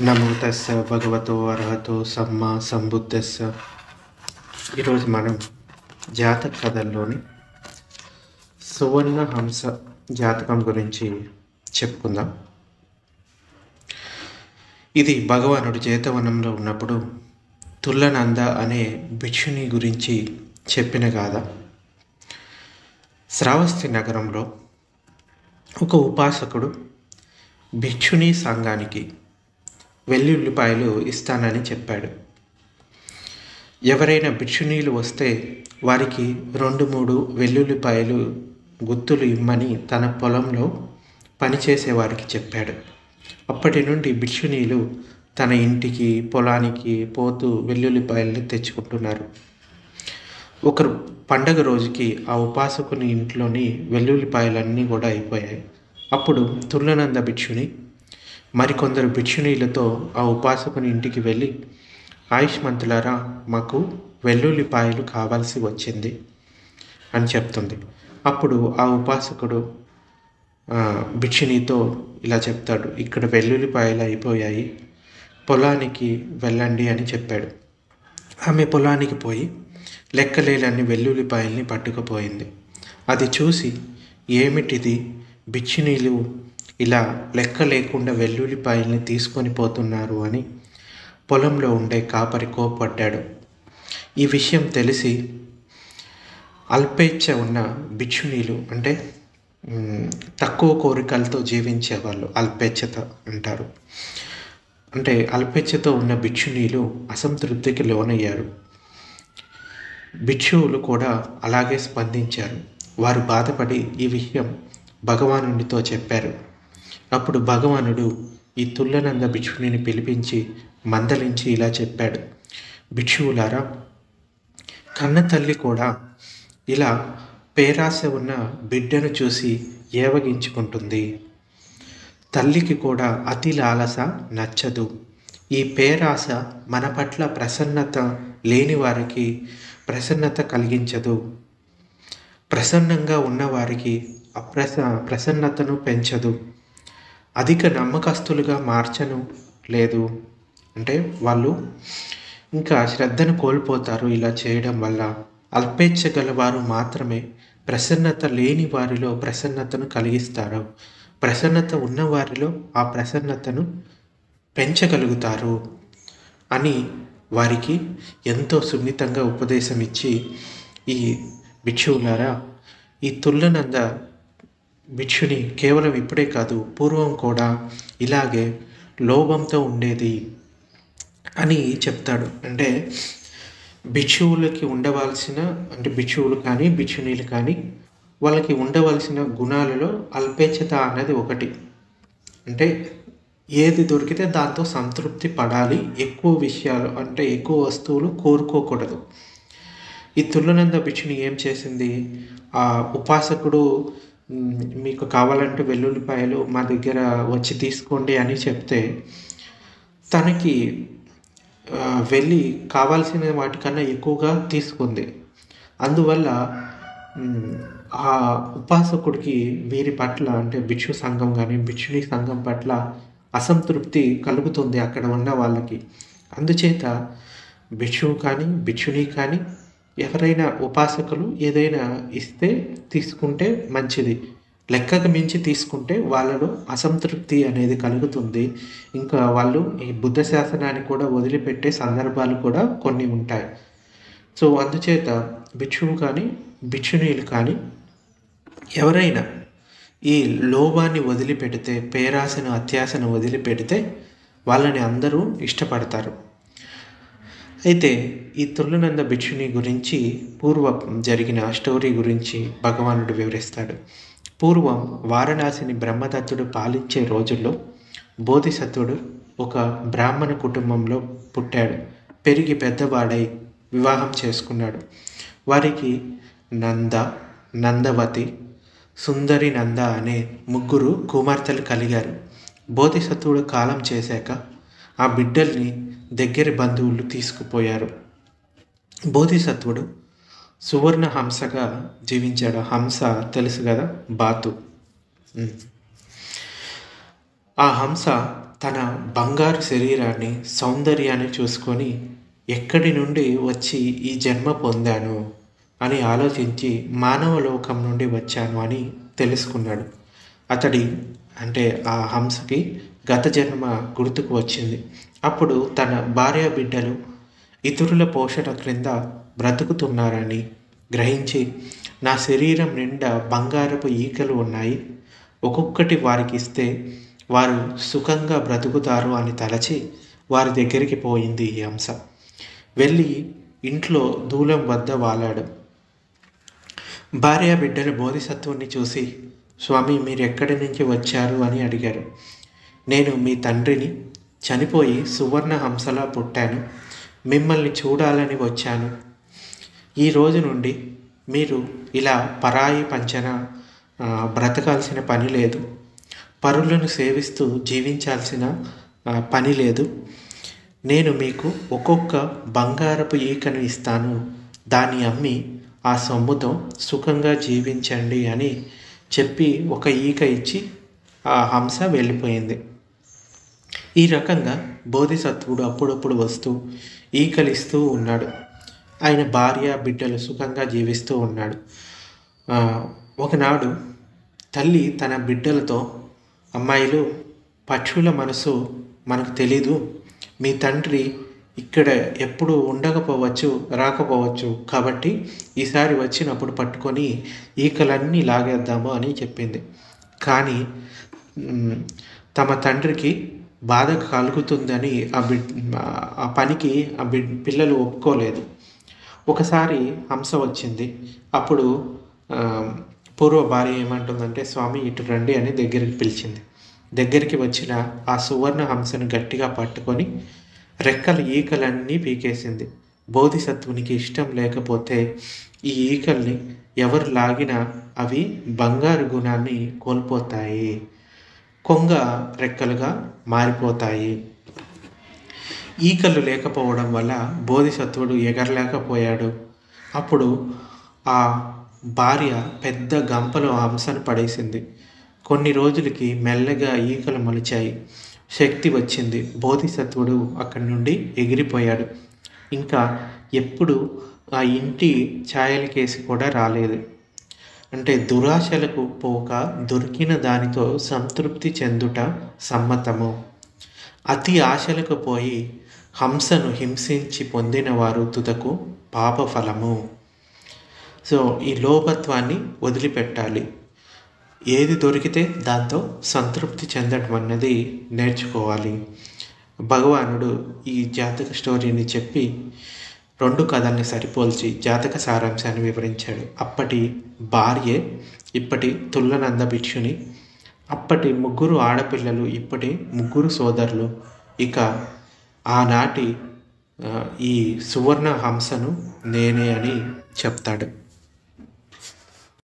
నమో తస్స భగవతో అర్హతో సమ్మా సంబుద్ధస్స. ఈరోజు మనం జాతక కథల్లోని సువర్ణ హంస జాతకం గురించి చెప్పుకుందాం. ఇది భగవానుడు జేతవనంలో ఉన్నప్పుడు తుల్లనంద అనే భిక్షుని గురించి చెప్పిన గాథ. శ్రావస్తి నగరంలో ఒక ఉపాసకుడు భిక్షుని సంఘానికి వెల్లుల్లిపాయలు ఇస్తానని చెప్పాడు. ఎవరైనా భిక్షునీలు వస్తే వారికి 2-3 వెల్లుల్లిపాయలు గుత్తులు ఇమ్మని తన పొలంలో పనిచేసే వారికి చెప్పాడు. అప్పటి నుండి భిక్షునీలు తన ఇంటికి పొలానికి పోతూ వెల్లుల్లిపాయల్ని తెచ్చుకుంటున్నారు. ఒకరు పండగ రోజుకి ఆ ఉపాసకుని ఇంట్లోని వెల్లుల్లిపాయలన్నీ కూడా అయిపోయాయి. అప్పుడు తుల్లనంద భిక్షుని మరికొందరు భిక్షునీలతో ఆ ఉపాసకుని ఇంటికి వెళ్ళి, ఆయుష్మంతులారా, మాకు వెల్లుల్లిపాయలు కావాల్సి వచ్చింది అని చెప్తుంది. అప్పుడు ఆ ఉపాసకుడు భిక్షునితో ఇలా చెప్తాడు, ఇక్కడ వెల్లుల్లిపాయలు అయిపోయాయి, పొలానికి వెళ్ళండి అని చెప్పాడు. ఆమె పొలానికి పోయి లెక్కలేనన్ని వెల్లుల్లిపాయల్ని పట్టుకుపోయింది. అది చూసి, ఏమిటిది, భిక్షునీలు ఇలా లెక్క లేకుండా వెల్లుల్లిపాయల్ని తీసుకొని పోతున్నారు అని పొలంలో ఉండే కాపరి కోప్పడ్డాడు. ఈ విషయం తెలిసి అల్పేచ్ఛ ఉన్న భిక్షునీలు, అంటే తక్కువ కోరికలతో జీవించేవాళ్ళు, అల్పేచ్ఛత అంటారు. అంటే అల్పేచ్ఛతో ఉన్న భిక్షునీలు అసంతృప్తికి లోనయ్యారు. భిక్షువులు కూడా అలాగే స్పందించారు. వారు బాధపడి ఈ విషయం భగవానుడితో చెప్పారు. అప్పుడు భగవానుడు ఈ తుల్లనంద భిక్షుని పిలిపించి మందలించి ఇలా చెప్పాడు, భిక్షువులారా, కన్న తల్లి కూడా ఇలా పేరాశ ఉన్న బిడ్డను చూసి ఏవగించుకుంటుంది. తల్లికి కూడా అతి లాలస నచ్చదు. ఈ పేరాశ మన పట్ల ప్రసన్నత లేని వారికి ప్రసన్నత కలిగించదు. ప్రసన్నంగా ఉన్నవారికి ప్రసన్నతను పెంచదు. అధిక నమ్మకస్తులుగా మార్చను లేదు. అంటే వాళ్ళు ఇంకా శ్రద్ధను కోల్పోతారు. ఇలా చేయడం వల్ల అల్పేచ్ఛ గలవారు మాత్రమే ప్రసన్నత లేని వారిలో ప్రసన్నతను కలిగిస్తారు. ప్రసన్నత ఉన్నవారిలో ఆ ప్రసన్నతను పెంచగలుగుతారు అని వారికి ఎంతో సున్నితంగా ఉపదేశం ఇచ్చి, ఈ భిక్షువులారా, ఈ తుల్లనంద భిక్షుని కేవలం ఇప్పుడే కాదు, పూర్వం కూడా ఇలాగే లోభంతో ఉండేది అని చెప్తాడు. అంటే భిక్షువులకి ఉండవలసిన, అంటే భిక్షువులు కానీ భిక్షునీలు కానీ వాళ్ళకి ఉండవలసిన గుణాలలో అల్పేచ్ఛత అన్నది ఒకటి. అంటే ఏది దొరికితే దాంతో సంతృప్తి పడాలి. ఎక్కువ విషయాలు, అంటే ఎక్కువ వస్తువులు కోరుకోకూడదు. ఈ తుల్లనంద భిక్షుని ఏం చేసింది, ఆ ఉపాసకుడు మీకు కావాలంటే వెల్లుల్లిపాయలు మా దగ్గర వచ్చి తీసుకోండి అని చెప్తే తనకి వెళ్ళి కావాల్సిన వాటికన్నా ఎక్కువగా తీసుకుంది. అందువల్ల ఆ ఉపాసకుడికి వీరి పట్ల, అంటే భిక్షు సంఘం కానీ భిక్షుని సంఘం పట్ల అసంతృప్తి కలుగుతుంది అక్కడ ఉన్న వాళ్ళకి. అందుచేత భిక్షువు కానీ భిక్షుని కానీ ఎవరైనా ఉపాసకులు ఏదైనా ఇస్తే తీసుకుంటే మంచిది. లెక్కకు మించి తీసుకుంటే వాళ్ళలో అసంతృప్తి అనేది కలుగుతుంది. ఇంకా వాళ్ళు ఈ బుద్ధ శాసనాన్ని కూడా వదిలిపెట్టే సందర్భాలు కూడా కొన్ని ఉంటాయి. సో అందుచేత భిక్షువు కానీ భిక్షునీలు కానీ ఎవరైనా ఈ లోభాన్ని వదిలిపెడితే, పేరాశను అత్యాశను వదిలిపెడితే వాళ్ళని అందరూ ఇష్టపడతారు. అయితే ఈ తుల్లనంద భిక్షుని గురించి పూర్వం జరిగిన స్టోరీ గురించి భగవానుడు వివరిస్తాడు. పూర్వం వారణాసిని బ్రహ్మదత్తుడు పాలించే రోజుల్లో బోధిసత్వుడు ఒక బ్రాహ్మణ కుటుంబంలో పుట్టాడు. పెరిగి పెద్దవాడై వివాహం చేసుకున్నాడు. వారికి నంద, నందవతి, సుందరి నంద అనే 3 కుమార్తెలు కలిగారు. బోధిసత్వుడు కాలం చేశాక ఆ బిడ్డల్ని దగ్గర బంధువులు తీసుకుపోయారు. బోధిసత్వుడు సువర్ణ హంసగా జీవించాడు. హంస తెలుసు కదా, బాతు. ఆ హంస తన బంగారు శరీరాన్ని, సౌందర్యాన్ని చూసుకొని ఎక్కడి నుండి వచ్చి ఈ జన్మ పొందాను అని ఆలోచించి మానవ లోకం నుండి వచ్చాను అని తెలుసుకున్నాడు. అతడి అంటే ఆ హంసకి గత జన్మ గుర్తుకు వచ్చింది. అప్పుడు తన భార్య బిడ్డలు ఇతరుల పోషణ క్రింద బ్రతుకుతున్నారని గ్రహించి, నా శరీరం నిండా బంగారపు ఈకలు ఉన్నాయి, ఒక్కొక్కటి వారికి ఇస్తే వారు సుఖంగా బ్రతుకుతారు అని తలచి వారి దగ్గరికి పోయింది ఈ హంస. వెళ్ళి ఇంట్లో దూలం వద్ద వాలాడు. భార్య బిడ్డలు బోధిసత్వుని చూసి, స్వామి మీరు ఎక్కడి నుంచి వచ్చారు అని అడిగారు. నేను మీ తండ్రిని, చనిపోయి సువర్ణ హంసలా పుట్టాను, మిమ్మల్ని చూడాలని వచ్చాను. ఈ రోజు నుండి మీరు ఇలా పరాయి పంచన బ్రతకాల్సిన పని లేదు, పరులను సేవిస్తూ జీవించాల్సిన పని లేదు. నేను మీకు ఒక్కొక్క బంగారపు ఈకను ఇస్తాను, దాన్ని అమ్మి ఆ సొమ్ముతో సుఖంగా జీవించండి అని చెప్పి ఒక ఈక ఇచ్చి ఆ హంస వెళ్ళిపోయింది. ఈ రకంగా బోధిసత్వుడు అప్పుడప్పుడు వస్తూ ఈకలిస్తూ ఉన్నాడు. ఆయన భార్య బిడ్డలు సుఖంగా జీవిస్తూ ఉన్నాడు. ఒకనాడు తల్లి తన బిడ్డలతో, అమ్మాయిలు, పక్షుల మనసు మనకు తెలీదు, మీ తండ్రి ఇక్కడ ఎప్పుడు ఉండకపోవచ్చు, రాకపోవచ్చు, కాబట్టి ఈసారి వచ్చినప్పుడు పట్టుకొని ఈకలన్నీ లాగేద్దాము అని చెప్పింది. కానీ తమ తండ్రికి బాధ కలుగుతుందని ఆ పనికి పిల్లలు ఒప్పుకోలేదు. ఒకసారి హంస వచ్చింది. అప్పుడు పూర్వ భార్య ఏమంటుందంటే, స్వామి ఇటు రండి అని దగ్గరికి పిలిచింది. దగ్గరికి వచ్చిన ఆ సువర్ణ హంసను గట్టిగా పట్టుకొని రెక్కల ఈకలన్నీ పీకేసింది. బోధిసత్వునికి ఇష్టం లేకపోతే ఈ ఈకల్ని ఎవరు లాగినా అవి బంగారు గుణాన్ని కోల్పోతాయి, కొంగ రెక్కలుగా మారిపోతాయి. ఈకలు లేకపోవడం వల్ల బోధిసత్వుడు ఎగరలేకపోయాడు. అప్పుడు ఆ భార్య పెద్ద గంపలో హంసను పడేసింది. కొన్ని రోజులకి మెల్లగా ఈకలు మొలిచాయి, శక్తి వచ్చింది. బోధిసత్వుడు అక్కడి నుండి ఎగిరిపోయాడు. ఇంకా ఎప్పుడు ఆ ఇంటి ఛాయలకేసి కూడా రాలేదు. అంటే దురాశలకు పోక దొరికిన దానితో సంతృప్తి చెందుట సమ్మతము. అతి ఆశలకు పోయి హంసను హింసించి పొందిన వారు తుదకు పాపఫలము. సో ఈ లోభత్వాన్ని వదిలిపెట్టాలి. ఏది దొరికితే దాంతో సంతృప్తి చెందడం అన్నది నేర్చుకోవాలి. భగవానుడు ఈ జాతక స్టోరీని చెప్పి 2 కథల్ని సరిపోల్చి జాతక సారాంశాన్ని వివరించాడు. అప్పటి భార్యే ఇప్పటి తుల్లనంద భిక్షుని, అప్పటి 3 ఆడపిల్లలు ఇప్పటి 3 సోదరులు, ఇక ఆనాటి ఈ సువర్ణ హంసను నేనే అని చెప్తాడు.